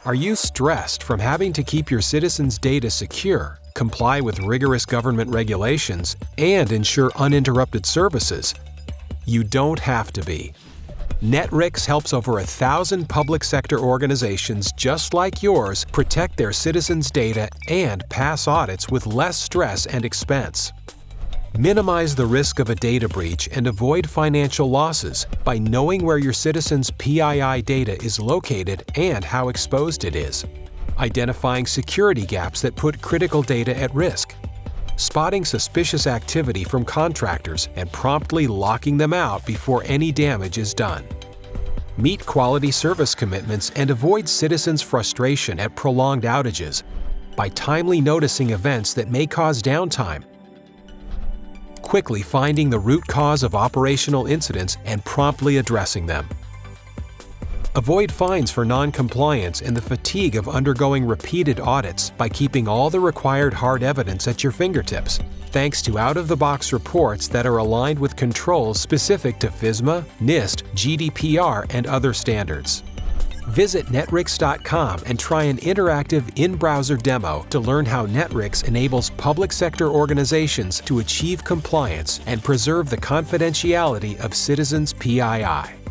Are you stressed from having to keep your citizens' data secure, comply with rigorous government regulations, and ensure uninterrupted services? You don't have to be. Netwrix helps over 1,000 public sector organizations just like yours protect their citizens' data and pass audits with less stress and expense. Minimize the risk of a data breach and avoid financial losses by knowing where your citizens' PII data is located and how exposed it is. Identifying security gaps that put critical data at risk. Spotting suspicious activity from contractors and promptly locking them out before any damage is done. Meet quality service commitments and avoid citizens' frustration at prolonged outages by timely noticing events that may cause downtime, quickly finding the root cause of operational incidents and promptly addressing them. Avoid fines for non-compliance and the fatigue of undergoing repeated audits by keeping all the required hard evidence at your fingertips, thanks to out-of-the-box reports that are aligned with controls specific to FSMA, NIST, GDPR, and other standards. Visit Netwrix.com and try an interactive in-browser demo to learn how Netwrix enables public sector organizations to achieve compliance and preserve the confidentiality of citizens' PII.